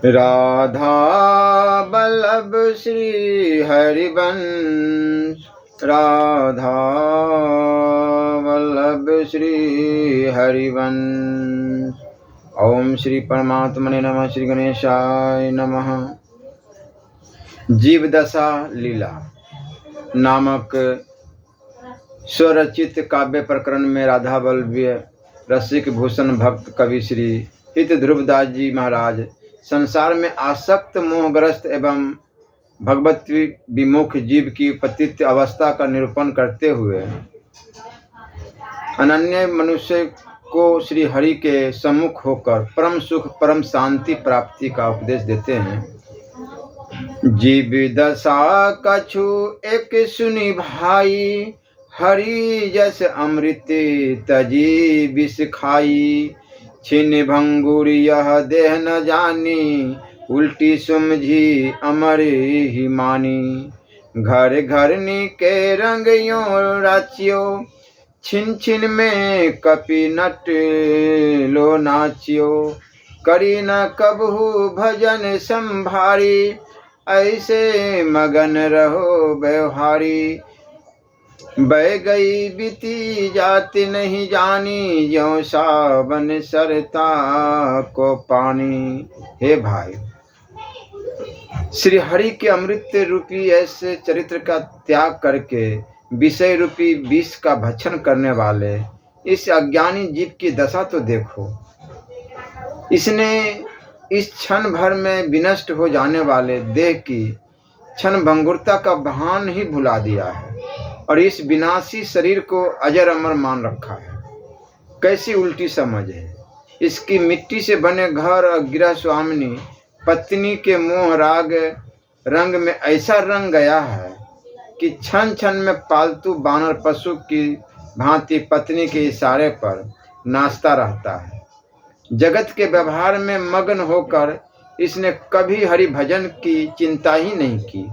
राधा वल्लभ श्री हरिवंश, राधा वल्लभ श्री हरिवंश। ओम श्री परमात्मने नमः। श्री गणेशाय नमः। जीवदशा लीला नामक स्वरचित काव्य प्रकरण में राधा वल्लभ रसिक भूषण भक्त कवि श्री हित ध्रुवदास जी महाराज संसार में आसक्त मोहग्रस्त एवं भगवत विमुख जीव की पतित अवस्था का निरूपण करते हुए अनन्य मनुष्य को श्री हरि के सम्मुख होकर परम सुख परम शांति प्राप्ति का उपदेश देते हैं। जीव दशा कछु एक सुनी भाई, हरि जस अमृत तजी विष खाई। छिन भंगुर यह देह न जानी, उल्टी सुमझी अमर ही मानी। घर घरनी के रंग यो राचियो, छिन छिन में कपि नट लो नाचियो। करी न कबहू भजन संभारी, ऐसे मगन रहो व्यवहारी। बह गई बीती जाति नहीं जानी, ज्यों सावन सरता को पानी। हे भाई, श्री हरि के अमृत रूपी ऐसे चरित्र का त्याग करके विषय रूपी विष का भक्षण करने वाले इस अज्ञानी जीव की दशा तो देखो। इसने इस क्षण भर में विनष्ट हो जाने वाले देह की क्षण भंगुरता का भान ही भुला दिया है और इस विनाशी शरीर को अजर अमर मान रखा है। कैसी उल्टी समझ है। इसकी मिट्टी से बने घर और गृह स्वामिनी पत्नी के मोह राग रंग में ऐसा रंग गया है कि क्षण क्षण में पालतू बानर पशु की भांति पत्नी के इशारे पर नाचता रहता है। जगत के व्यवहार में मग्न होकर इसने कभी हरि भजन की चिंता ही नहीं की।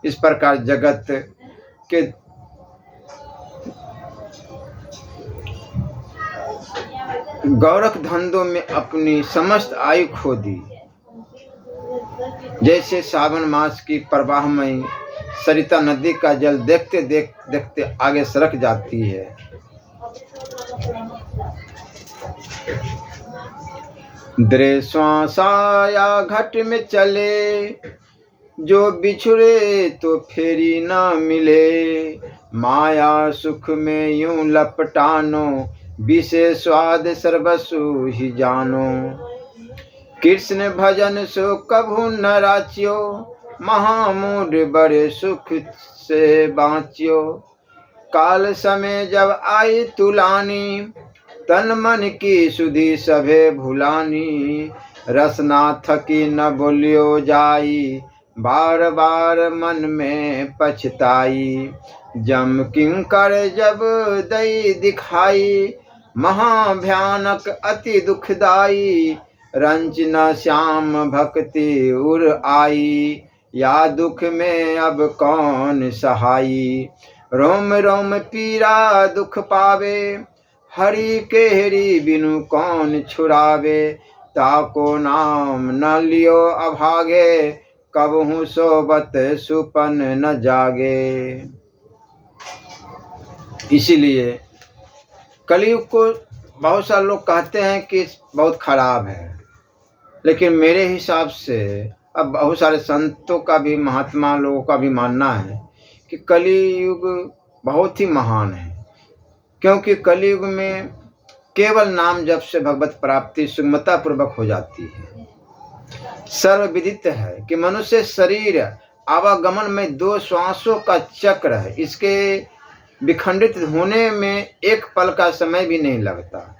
इस प्रकार जगत के गौरख धंधों में अपनी समस्त आयु खो दी। जैसे सावन मास की प्रवाहमयी सरिता नदी का जल देखते देखते आगे सरक जाती है। दृश्वासाया घट में चले, जो बिछुड़े तो फेरी ना मिले। माया सुख में यूं लपटानो, विषय स्वाद सर्वसु ही जानो। कृष्ण भजन सो कभू न राचियो, महामूढ़ बड़े सुख से बाँचियो। काल समय जब आई तुलानी, तन मन की सुधि सभे भुलानी। रसना थकी न बोलियो जाई, बार बार मन में पछताई। जम किंकर जब दई दिखाई, महाभयानक अति दुखदाई। रंच न श्याम भक्ति उर आई, या दुख में अब कौन सहाई। रोम रोम पीरा दुख पावे, हरि के हरि बिनु कौन छुड़ावे। ताको नाम न लियो अभागे, कबहू सोबत सुपन न जागे। इसीलिए कलयुग को बहुत सारे लोग कहते हैं कि बहुत खराब है, लेकिन मेरे हिसाब से अब बहुत सारे संतों का भी, महात्मा लोगों का भी मानना है कि कलयुग बहुत ही महान है। क्योंकि कलयुग में केवल नाम जप से भगवत प्राप्ति सुगमता पूर्वक हो जाती है। सर्वविदित है कि मनुष्य शरीर आवागमन में 2 श्वासों का चक्र है। इसके विखंडित होने में एक पल का समय भी नहीं लगता।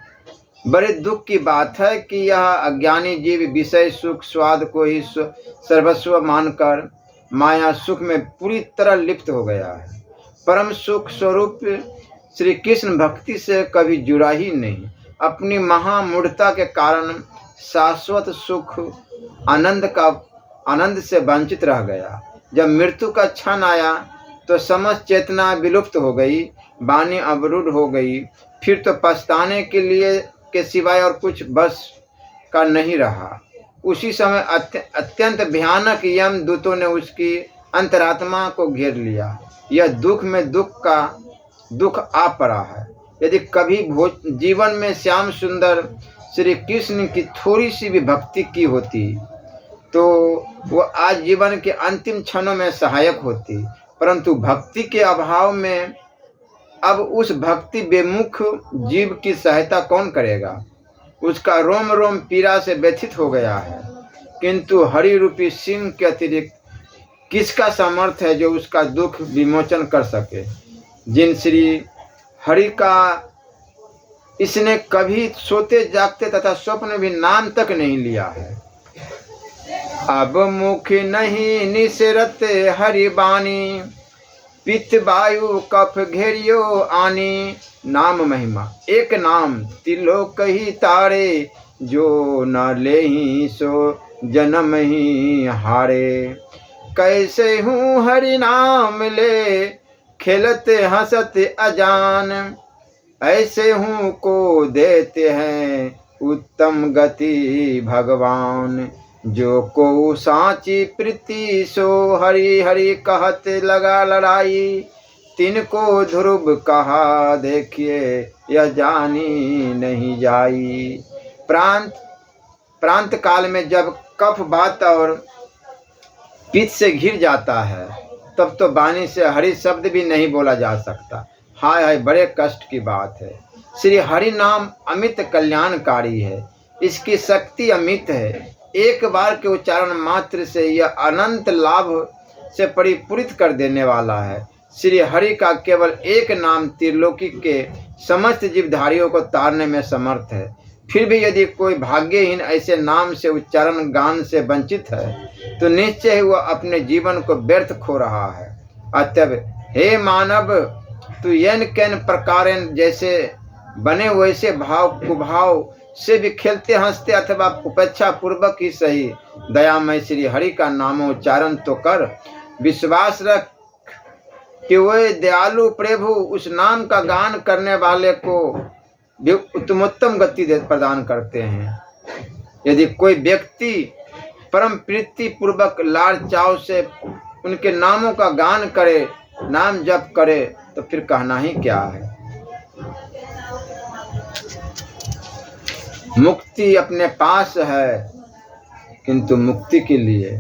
बड़े दुख की बात है कि यह अज्ञानी जीव विषय सुख स्वाद को ही सर्वस्व मानकर माया सुख में पूरी तरह लिप्त हो गया है। परम सुख स्वरूप श्री कृष्ण भक्ति से कभी जुड़ा ही नहीं। अपनी महामूढ़ता के कारण शाश्वत सुख आनंद से वंचित रह गया। जब मृत्यु का क्षण आया तो समस्त चेतना विलुप्त हो गई, वाणी अवरुद्ध हो गई। फिर तो पछताने के सिवाय और कुछ बस का नहीं रहा। उसी समय अत्यंत भयानक यम दूतों ने उसकी अंतरात्मा को घेर लिया। यह दुख में दुख आ पड़ा है। यदि कभी जीवन में श्याम सुंदर श्री कृष्ण की थोड़ी सी भी भक्ति की होती तो वो आज जीवन के अंतिम क्षणों में सहायक होती, परंतु भक्ति के अभाव में अब उस भक्ति बेमुख जीव की सहायता कौन करेगा। उसका रोम रोम पीड़ा से व्यथित हो गया है, किंतु हरि रूपी सिंह के अतिरिक्त किसका सामर्थ्य है जो उसका दुख विमोचन कर सके। जिन श्री हरि का इसने कभी सोते जागते तथा स्वप्न भी नाम तक नहीं लिया है। अब मुख नहीं निसरत हरि बानी, पित्त वायु कफ घेरियो आनी। नाम महिमा एक नाम तिलोक ही तारे, जो न लेहि सो जन्म ही हारे। कैसे हूँ हरि नाम ले, खेलत हंसत अजान। ऐसे हूँ को देते हैं उत्तम गति भगवान। जो को साची प्रीति सो हरि हरि कहत लगा लड़ाई। तिनको ध्रुव कहा देखिए यह जानी नहीं जाई। प्रांत काल में जब कफ बात और पित्त से घिर जाता है तब तो वाणी से हरि शब्द भी नहीं बोला जा सकता। हाय हाय, बड़े कष्ट की बात है। श्री हरि नाम अमित कल्याणकारी है, इसकी शक्ति अमित है। एक बार के उच्चारण मात्र से यह अनंत लाभ से परिपूरित कर देने वाला है। श्री हरि का केवल एक नाम त्रिलोकी के समस्त जीवधारियों को तारने में समर्थ है। फिर भी यदि कोई भाग्यहीन ऐसे नाम से उच्चारण गान से वंचित है तो निश्चय ही वह अपने जीवन को व्यर्थ खो रहा है। अतः हे मानव, तू यन कैन प्रकारेण जैसे बने वैसे भाव कुभाव से भी खेलते हंसते अथवा उपेक्षा पूर्वक ही सही दयामय श्री हरि का नामोच्चारण तो कर। विश्वास रख कि वह दयालु प्रभु उस नाम का गान करने वाले को भी उत्तमोत्तम गति प्रदान करते हैं। यदि कोई व्यक्ति परम प्रीति पूर्वक लाड़ चाव से उनके नामों का गान करे, नाम जप करे, तो फिर कहना ही क्या है। मुक्ति अपने पास है, किंतु मुक्ति के लिए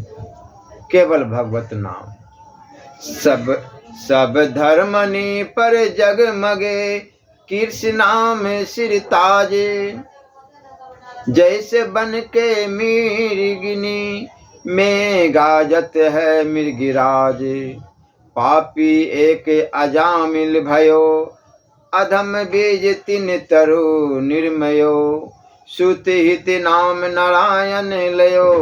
केवल भगवत नाम। सब धर्मनि पर जगमगे, कृष्ण नाम सिर ताजे। जैसे बन के मृगिनी में गाजत है मृगिराज। पापी एक अजामिल भयो, अधम बीज तिन तरु निर्मयो। सुत हित नाम नारायण लयो,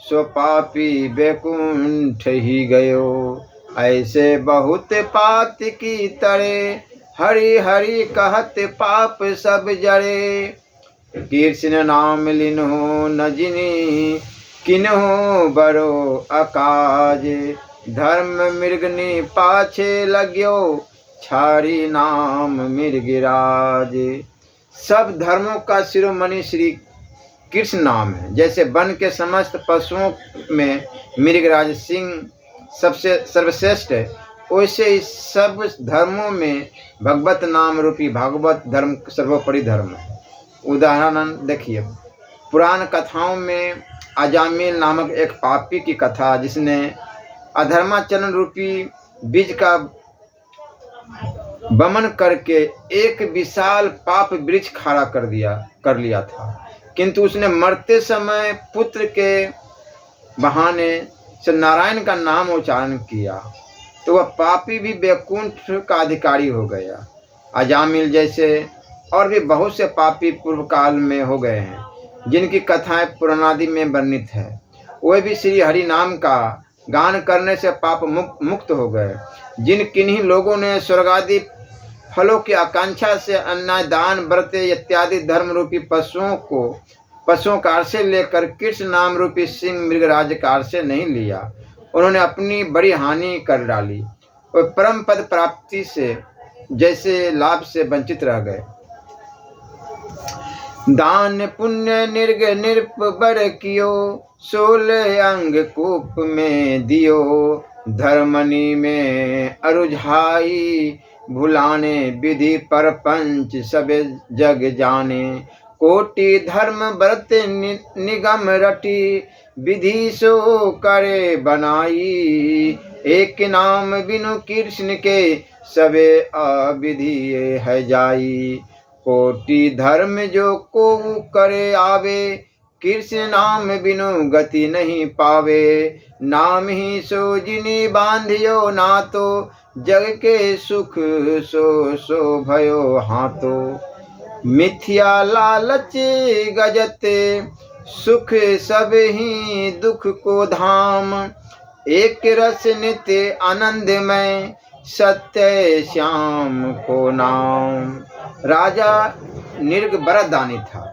सो पापी बैकुंठ ही गयो। ऐसे बहुत पात की तरे, हरि हरि कहत पाप सब जरे। कृष्ण नाम लिन्हो न जिनी, किन्हो बरो अकाज। धर्म मृगनी पाछे लग्यो, छारी नाम मृगिराज। सब धर्मों का शिरोमणि श्री कृष्ण नाम है। जैसे वन के समस्त पशुओं में मृगराज सिंह सबसे सर्वश्रेष्ठ है, वैसे ही सब धर्मों में भगवत नाम रूपी भागवत धर्म सर्वोपरि धर्म है। उदाहरण देखिए, पुराण कथाओं में अजामिल नामक एक पापी की कथा, जिसने अधर्माचरण रूपी बीज का वमन करके एक विशाल पाप वृक्ष खड़ा कर लिया था, किंतु उसने मरते समय पुत्र के बहाने से नारायण का नाम उच्चारण किया तो वह पापी भी बैकुंठ का अधिकारी हो गया। अजामिल जैसे और भी बहुत से पापी पूर्व काल में हो गए हैं, जिनकी कथाएं पुराणादि में वर्णित है। वे भी श्री हरि नाम का गान करने से पाप मुक्त हो गए। जिन किन्हीं लोगों ने स्वर्गादि फलों की आकांक्षा से अन्य दान व्रत इत्यादि धर्म रूपी पशुओं का आश्रय लेकर कृष्ण नाम रूपी सिंह मृगराज का आश्रय नहीं लिया, उन्होंने अपनी बड़ी हानि कर डाली और परम पद प्राप्ति से जैसे लाभ से वंचित रह गए। दान पुण्य निर्ग निरप बर कियो, 16 अंग कूप में दियो। धर्मनी में अरुझाई भुलाने, विधि पर पंच सब जग जाने। कोटि धर्म व्रत निगम रटी, विधि सो करे बनाई। एक नाम बिनु कृष्ण के, सबे अविधि है जाई। कोटि धर्म जो को करे आवे, कृष्ण नाम बिनु गति नहीं पावे। नाम ही सो जिनी बांधियो नातो, जग के सुख सो सो भयो हाथो। मिथ्या लालच गजते, सुख सब ही दुख को धाम। एक रस नित्य आनंद में, सत्य श्याम को नाम। राजा निर्ग बड़ा दानी था।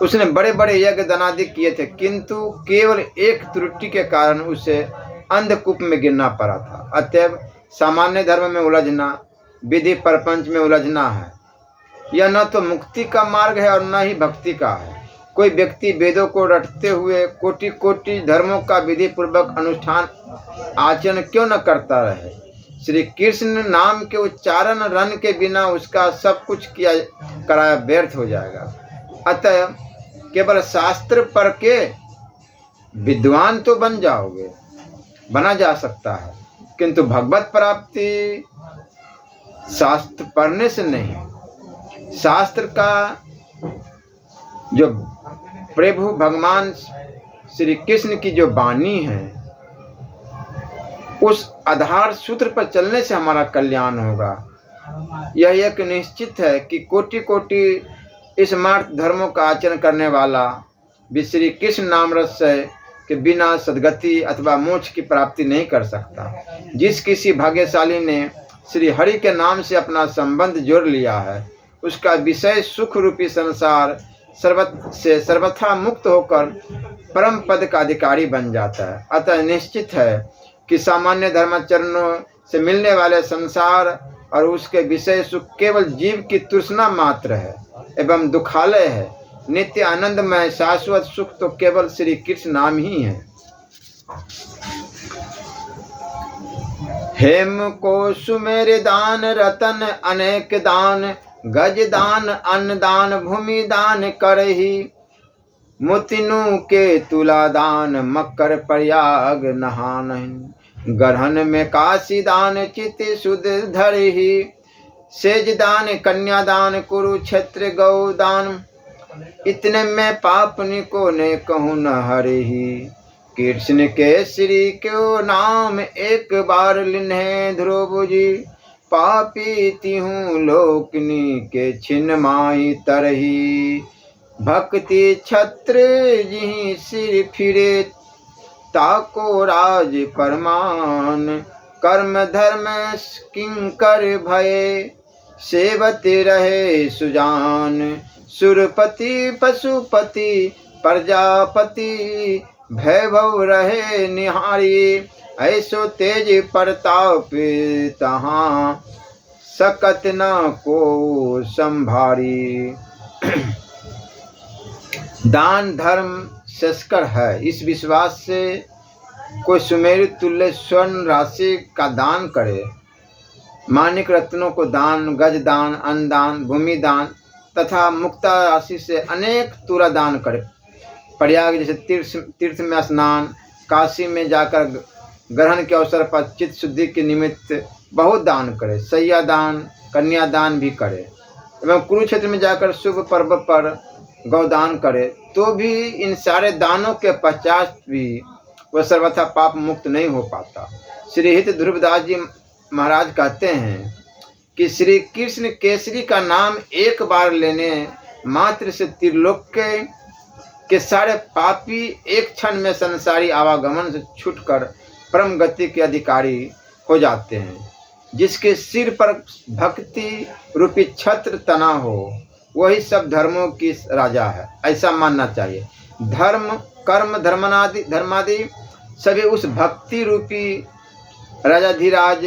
उसने बड़े बड़े यज्ञ दानादि किए थे, किंतु केवल एक त्रुटि के कारण उसे अंधकूप में गिरना पड़ा था। अतएव सामान्य धर्म में उलझना, विधि परपंच में उलझना है, यह न तो मुक्ति का मार्ग है और न ही भक्ति का है। कोई व्यक्ति वेदों को रटते हुए कोटि कोटि धर्मों का विधि पूर्वक अनुष्ठान आचरण क्यों न करता रहे? श्री कृष्ण नाम के उच्चारण रन के बिना उसका सब कुछ किया कराया व्यर्थ हो जाएगा। अतः केवल शास्त्र पढ़ के विद्वान तो बन जाओगे, बना जा सकता है, किंतु भगवत प्राप्ति शास्त्र पढ़ने से नहीं। शास्त्र का जो प्रभु भगवान श्री कृष्ण की जो वाणी है, उस आधार सूत्र पर चलने से हमारा कल्याण होगा। यह एक निश्चित है कि कोटि कोटि इस मार्ग धर्मों का आचरण करने वाला भी श्री कृष्ण नाम रस के बिना सद्गति अथवा मोक्ष की प्राप्ति नहीं कर सकता। जिस किसी भाग्यशाली ने श्री हरि के नाम से अपना संबंध जोड़ लिया है, उसका विषय सुख रूपी संसार से सर्वथा मुक्त होकर परम पद का अधिकारी बन जाता है। अतः निश्चित है कि सामान्य धर्माचरणों से मिलने वाले संसार और उसके विषय सुख केवल जीव की तृष्णा मात्र है एवं दुखालय है। नित्य आनंदमय शाश्वत सुख तो केवल श्री कृष्ण नाम ही है। हेम को सुमेर दान रतन अनेक दान, गज दान अन्न दान भूमि दान करही। मुतिनु के तुला दान मकर प्रयाग नहान, गरहन में काशी दान चित सुध धरही। सेज दान कन्यादान कुरुक्षेत्र गौ दान, इतने में पापनी को ने कहूँ न हरही। कृष्ण के श्री क्यों नाम एक बार लिन्हे ध्रुव जी, पापी तिहूँ लोकनी के छिन्न माई तरही। भक्ति छत्र जिहि सिर फिरे, ताको राज परमान। कर्म धर्म किंकर भये, सेवते रहे सुजान। सुरपति पशुपति प्रजापति, भैभव रहे निहारी। ऐसो तेज प्रताप तहाँ, सकत न को संभारी। दान धर्म शस्कर है, इस विश्वास से कोई सुमेरु तुल्य स्वर्ण राशि का दान करे, मानिक रत्नों को दान, गज दान, अन्न दान, भूमि दान तथा मुक्ता राशि से अनेक तुला दान करे। प्रयाग जैसे तीर्थ में स्नान, काशी में जाकर ग्रहण के अवसर पर चित्त शुद्धि के निमित्त बहुत दान करे। सैया दान, कन्यादान भी करे एवं कुरुक्षेत्र में जाकर शुभ पर्व पर गौदान करे, तो भी इन सारे दानों के पश्चात भी वह सर्वथा पाप मुक्त नहीं हो पाता। श्री हित ध्रुवदास जी महाराज कहते हैं कि श्री कृष्ण केसरी का नाम एक बार लेने मात्र से त्रिलोक के सारे पापी एक क्षण में संसारी आवागमन से छूटकर परम गति के अधिकारी हो जाते हैं। जिसके सिर पर भक्ति रूपी छत्र तना हो, वही सब धर्मों की राजा है, ऐसा मानना चाहिए। धर्म कर्म धर्मादि सभी उस भक्ति रूपी राजाधिराज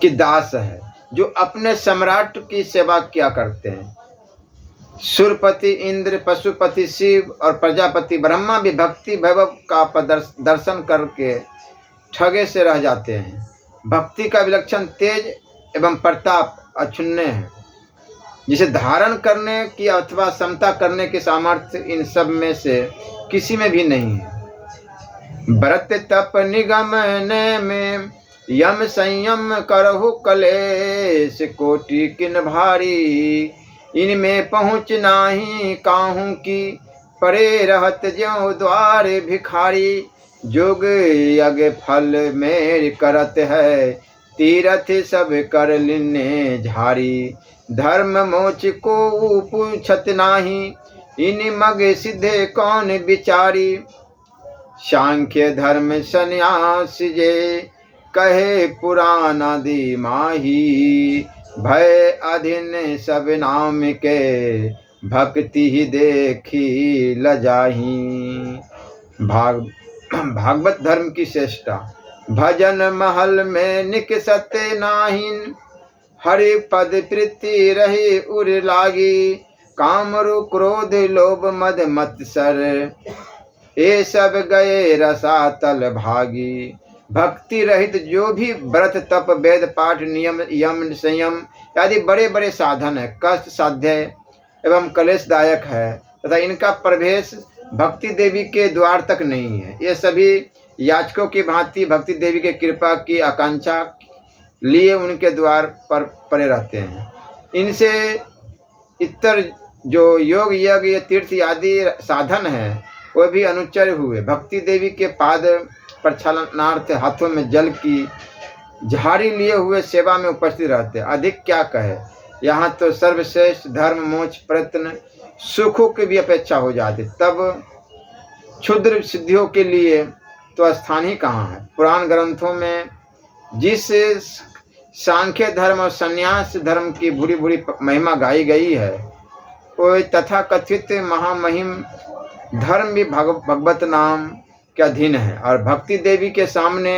की दास है, जो अपने सम्राट की सेवा किया करते हैं। सुरपति इंद्र, पशुपति शिव और प्रजापति ब्रह्मा भी भक्ति वैभव का दर्शन करके ठगे से रह जाते हैं। भक्ति का विलक्षण तेज एवं प्रताप अक्षुण्य है, जिसे धारण करने की अथवा समता करने की सामर्थ्य इन सब में से किसी में भी नहीं है। व्रत तप निगम में यम संयम करहु कलेश, कोटि किन भारी इनमें पहुँच नाही काहू की, परे रहत ज्यों द्वार भिखारी। जोग यज्ञ फल मेर करत है, तीरथ सब कर लिने झारी। धर्म मोच को पूछत नाही, इन मग सिद्धे कौन विचारी। सांख्य धर्म संन्यास जे, कहे पुराण आदि माही। भय अधीन सब नाम के, भक्ति ही देखी लजाही। भागवत धर्म की श्रेष्ठता। भजन महल में निकसत नाहिन, हरि पद प्रीति रही उर लागी। कामरु क्रोध लोभ मद मत्सर, ये सब गए रसातल भागी। भक्ति रहित जो भी व्रत तप वेद पाठ नियम यम संयम आदि बड़े बड़े साधन है, कष्ट साध्य एवं कलेशदायक है तथा इनका प्रवेश भक्ति देवी के द्वार तक नहीं है। ये सभी याचकों की भांति भक्ति देवी के कृपा की आकांक्षा लिए उनके द्वार पर पड़े रहते हैं। इनसे इतर जो योग यज्ञ तीर्थ आदि साधन है वह भी अनुच्चर हुए। भक्ति देवी के पाद प्रक्षालनार्थ हाथों में जल की झाड़ी लिए हुए सेवा में उपस्थित रहते। अधिक क्या कहे, यहाँ तो सर्वश्रेष्ठ धर्म मोक्ष प्रयत्न सुखों की भी अपेक्षा हो जाती, तब क्षुद्र सिद्धियों के लिए तो स्थान ही कहाँ है। पुराण ग्रंथों में जिस सांख्य धर्म और संन्यास धर्म की बुरी बुरी महिमा गाई गई है, वो तथा कथित महामहिम धर्म भी भगवत नाम के अधीन है और भक्ति देवी के सामने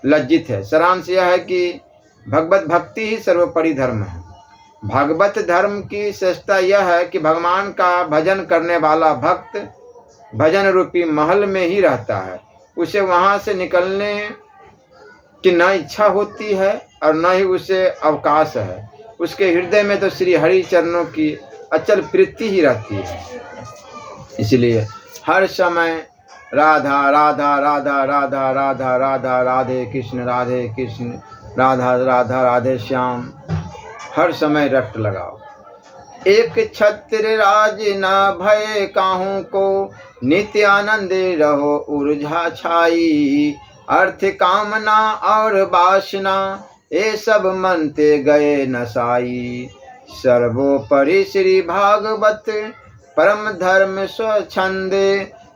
लज्जित है। सारांश यह है कि भगवत भक्ति ही सर्वोपरि धर्म है। भागवत धर्म की श्रेष्ठता यह है कि भगवान का भजन करने वाला भक्त भजन रूपी महल में ही रहता है। उसे वहाँ से निकलने की न इच्छा होती है और न ही उसे अवकाश है। उसके हृदय में तो श्री हरि चरणों की अचल प्रीति ही रहती है। इसलिए हर समय राधा राधा राधा राधा राधा राधा राधे कृष्ण राधा राधा राधे श्याम हर समय रट लगाओ। एक छत्र राज न भय काहू को, नित्य आनंद रहो ऊर्जा छाई। अर्थ कामना और वासना ये सब मनते गए नसाई। सर्वोपरि श्री भागवत परम धर्म स्वच्छंद,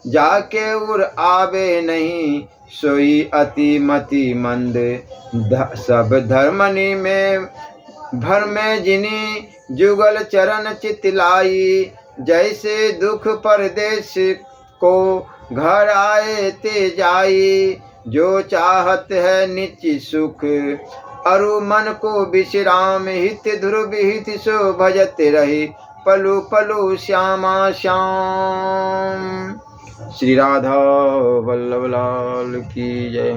जाके उर आवे नहीं सोई अति मति मंद। सब धर्मनि में भर में जिनी जुगल चरण चितलाई। जैसे दुख परदेश को घर आए ते जाई। जो चाहत है नित्य सुख अरु मन को विश्राम। हित ध्रुव हित सो भजत रही पलु पलु श्यामा श्याम। श्री राधा वल्लभ लाल की जय।